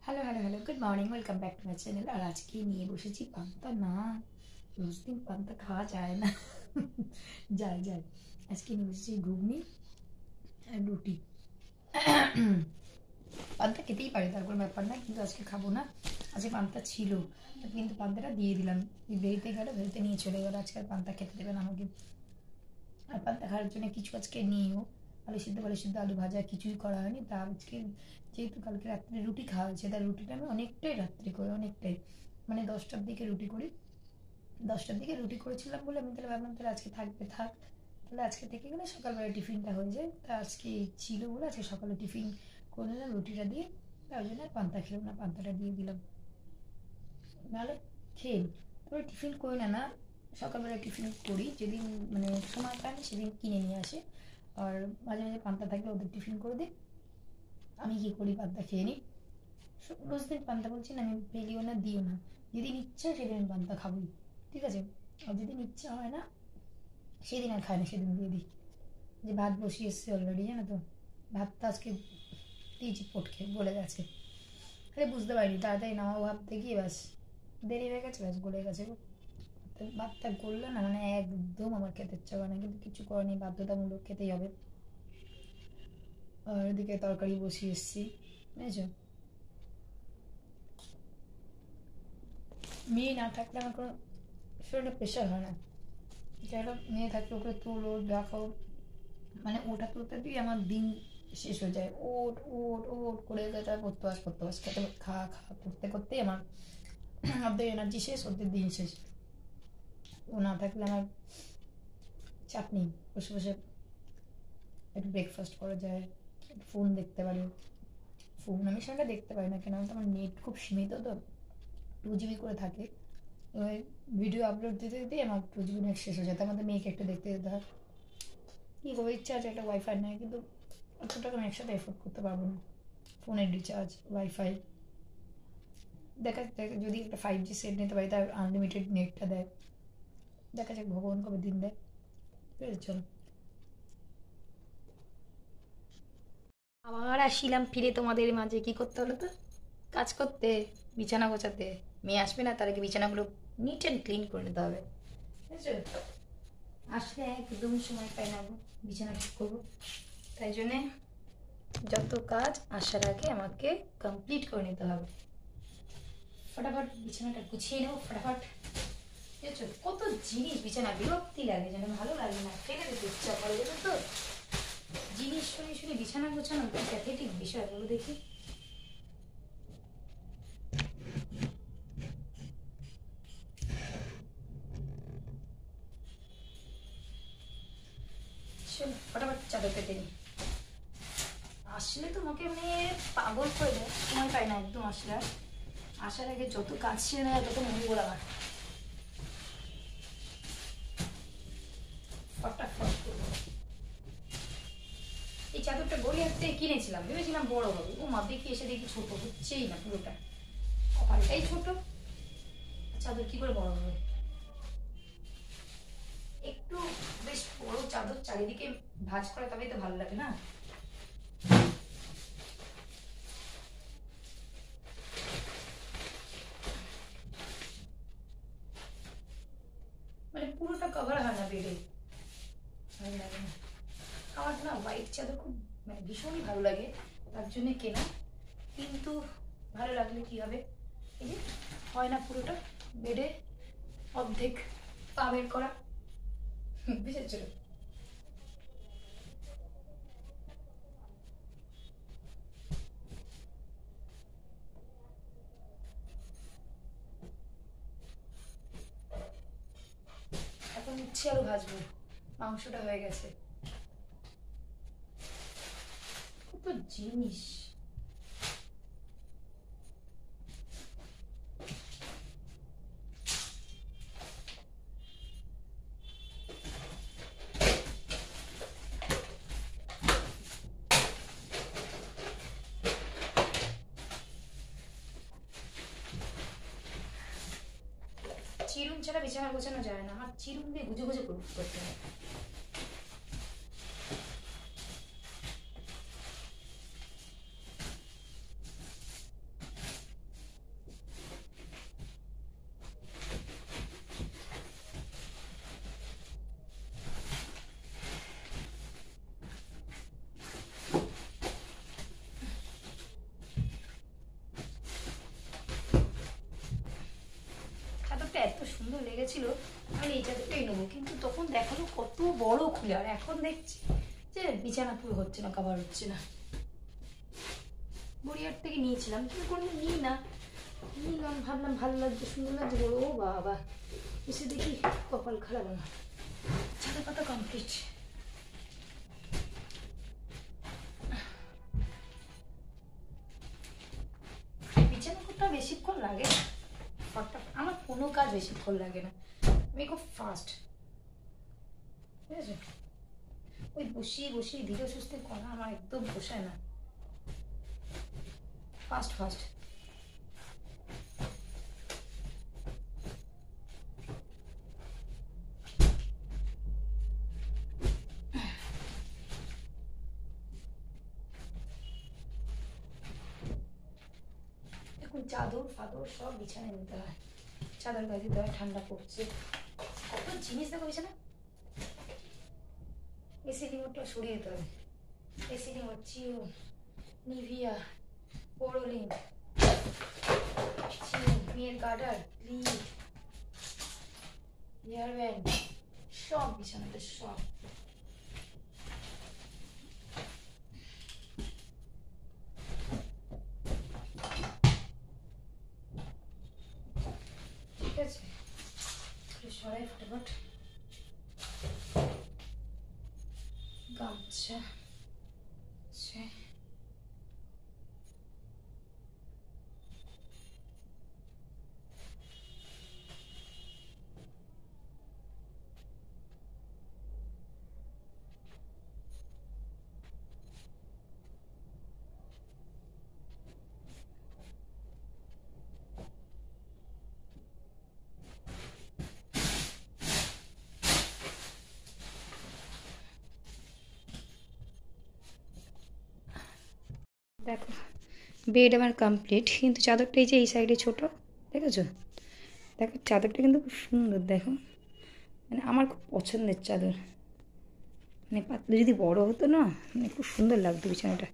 Hello, hello, hello. Good morning. Welcome back to my channel. আর আজকে নিয়ে বসেছি পান্তা। না, রোজ দিন পান্তা খাওয়া যায় না। যায়, যায়। আজকে নিয়ে বসেছি ঘুগনি আর রুটি। পান্তা খেতেই পারি, তার কোনো ব্যাপার না, কিন্তু আজকে খাবো না। আজকে পান্তা ছিল, কিন্তু পান্তাটা দিয়ে দিলাম। বেরিতে গেল, বেরিতে নিয়ে চলে গেলো। আজকে আর পান্তা খেতে দেবে না আমাকে। আর পান্তা খাওয়ার জন্য কিছু আজকে নিয়েও আলু সিদ্ধ আলু ভাজা কিছুই করা হয়নি। তা আজকে যেহেতু কালকে রাত্রে রুটি খাওয়া হয়েছে, তার রুটিটা আমি অনেকটাই রাত্রে করি, অনেকটাই, মানে 10টার দিকে রুটি করি। 10টার দিকে রুটি করেছিলাম বলে আমি তাহলে ভাবলাম তাহলে আজকে থাকবে, থাক, তাহলে আজকে থেকে গেলে সকালবেলা টিফিনটা হয়ে যায়। তা আজকে ছিল বলে আজকে সকালে টিফিন করে নিলাম রুটিটা দিয়ে। তার জন্য আর পান্তা খেলাম না, পান্তাটা দিয়ে দিলাম। নাহলে খেয়ে তবে টিফিন করি না, সকালবেলা টিফিন করি যেদিন মানে সময় পাই না সেদিন কিনে নিয়ে আসে। আর মাঝে মাঝে পান্তা থাকলে ওদের টিফিন করে দিই। আমি কী করি, পান্তা খেয়ে নিই। রোজ দিন পান্তা বলছি না, আমি ফেলিও না, দিও না। যেদিন ইচ্ছা সেদিন আমি পান্তা খাবোই, ঠিক আছে। আর যেদিন ইচ্ছা হয় না সেদিন আর খাই না, সেদিন দিয়ে দিই। যে ভাত বসিয়ে এসছে অলরেডি, জানো তো, ভাতটা আজকে দিয়েছি পটকে গলে গেছে। আরে বুঝতে পারিনি, তাড়াতাড়ি নামাবো ভাবতে গিয়ে ব্যাস দেরি হয়ে গেছে, ব্যাস গলে গেছে। তো ভাতটা গললো না, মানে একদম আমার খেতে ইচ্ছা করে না, কিন্তু কিছু করেনি, বাধ্যতামূলক খেতেই হবে। আর এদিকে তরকারি বসিয়ে এসছি, বুঝেছো। মেয়ে না থাকলে আমার কোনো শরীরে প্রেশার হয় না। যাই হোক, মেয়ে থাকলে ওকে তুলো দেখো, মানে ওটা তুলতে দিয়ে আমার দিন শেষ হয়ে যায়। ওট ওট ওট করে গেছে, পড়তে বাস খেতে খা খা করতে করতেই আমার অর্ধেক এনার্জি শেষ, অর্ধেক দিন শেষ। ও না থাকলে আমার চাপ নেই, বসে বসে একটু ব্রেকফাস্ট করা যায়, একটু ফোন দেখতে পারি। ফোন আমি সেটা দেখতে পারি না, কেন তো আমার নেট খুব সীমিত, তো 2 GB করে থাকে। এবার ভিডিও আপলোড দিতে দিতেই আমার 2 GB নেট শেষ হয়ে যায়, তার মধ্যে মেয়েকে একটু দেখতে যেতে হয়। কী করবো, ইচ্ছা আছে একটা ওয়াইফাই নেয়, কিন্তু অত টাকা আমি একসাথে এফোর্ড করতে পারবো না। ফোনের রিচার্জ, ওয়াইফাই, দেখা দেখা যদি একটা 5G সেট নিতে পারি, তার আনলিমিটেড নেটটা দেয়। দেখা যাক ভগবান কবে দিন দেয়, ঠিক আছে। চলো, আবার আসিলাম ফিরে তোমাদের মাঝে। কি করতে হলো তো, কাজ করতে, বিছানা গোছাতে। মেয়ে আসবে না, তার আগে বিছানাগুলো নিট অ্যান্ড ক্লিন করে নিতে হবে, বুঝেছো। আসলে একদম সময় পাই না গো বিছানা ঠিক করবো, তাই জন্যে যত কাজ আসার আগে আমাকে কমপ্লিট করে নিতে হবে। ফটাফট বিছানাটা গুছিয়ে নেবো, ফটাফট, বুঝেছো। কত জিনিস বিছানা, বিরক্তি লাগে, যেন ভালো লাগে না, ফেলে দিতে ইচ্ছা করে, জানো তো। জিনিস শুনে শুনে বিছানা গোছানো কি প্যাথেটিক বিষয়, বলো দেখি। চলো ফটাফট চাদর পেতে নি। আসলে তোমাকে মানে পাগল করে দেয়, সময় পাই না একদম আসলে। আর আসার আগে যত কাজ ছিল না তত মঙ্গল আমার, ফটাফট করবো। এই চাদরটা গড়িয়াতে কিনেছিলাম, ভেবেছিলাম বড় হবে, ও মা দেখি এসে দেখি ছোট, হচ্ছেই না পুরোটা, কপালটাই ছোট, চাদর কি করে বড় হবে। একটু বেশ বড় চাদর চারিদিকে ভাঁজ করে, তবেই তো ভালো লাগে না। মানে পুরোটা কভার হয় না বেডে, ভালো লাগে না। আমার না হোয়াইট চাদর খুব মানে ভীষণই ভালো লাগে, তার জন্য কেনা। কিন্তু ভালো লাগলে কি হবে, এই যে হয় না পুরোটা বেডে, অর্ধেক পা বের করা, বুঝেছো। এখন ইচ্ছে আরো ভাজবো, মাংসটা হয়ে গেছে। কত জিনিস, চিরুন ছাড়া বিছানা গোছানো যায় না, আমার চিরুন দিয়ে গুজে গুজে করতে হয়। গেছিলো তাহলে এই চাদরটাই নেবো, কিন্তু তখন দেখালো কত বড় খুলে, আর এখন দেখছি যে বিছানা পুরো হচ্ছে না, কভার হচ্ছে না। গড়িয়ার থেকে নিয়েছিলাম, কিন্তু কোনো নিই না, নিলাম, ভাবলাম ভালো লাগছে, সুন্দর লাগছে, বড়। ও বাবা, এসে দেখি কপাল খারাপ আমার, চাদর পাতা কমপ্লিট। বিছানা করতে বেশিক্ষণ লাগে না, আমার কোনো কাজ বেশিক্ষণ লাগে না, আমি খুব ফাস্ট, ঠিক আছে? ওই বসিয়ে বসিয়ে ধীরে সুস্থে করা আমার একদম পোষায় না, ফাস্ট ফাস্ট। এখন চাদর ফাদর সব বিছানায় নিতে হয়, চাদর গায়ে দিতে হয়, ঠান্ডা পড়ছে, কত জিনিস দেখো বিছানা। এসি রিমোটটা সরিয়ে দিতে হবে, এসি রিমোট, চিও, নিভিয়া, পোরোলিন, চিও, মেয়ের গার্ডার, ক্লিপ, হেয়ার ব্যান্ড, সব বিছানাতে সব। ঠিক আছে, সরাই ফটাফট। গামছা, দেখো বেড আমার কমপ্লিট, কিন্তু চাদরটা এই যে এই সাইডে ছোটো, দেখেছো? দেখো চাদরটা কিন্তু খুব সুন্দর, দেখো মানে আমার খুব পছন্দের চাদর, মানে পাতলা যদি বড় হতো না, মানে খুব সুন্দর লাগতো বিছানাটা।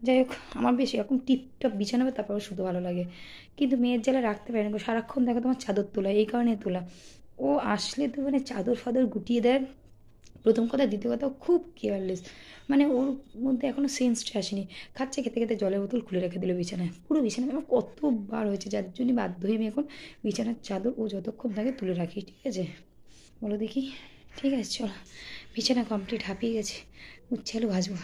যাই হোক, আমার বেশ এরকম টিপটপ বিছানা হবে তারপরে শুধু ভালো লাগে, কিন্তু মেয়ের জ্বালা রাখতে পারে না, সারাক্ষণ দেখো তোমার চাদর তোলা, এই কারণে তোলা। ও আসলে তো মানে চাদর ফাদর গুটিয়ে দেয়, প্রথম কথা, দ্বিতীয় কথা খুব কেয়ারলেস, মানে ওর মধ্যে এখনও সেন্সটা আসেনি, খাচ্ছে, খেতে খেতে জলের বোতল খুলে রেখে দিল বিছানায়, পুরো বিছানায় আমার কতবার হয়েছে, যার জন্য বাধ্য হয়ে আমি এখন বিছানার চাদর ও যতক্ষণ থাকে তুলে রাখি, ঠিক আছে? বলো দেখি, ঠিক আছে চলো, বিছানা কমপ্লিট, হাঁপিয়ে গেছে, উচ্ছালো ভাজবো।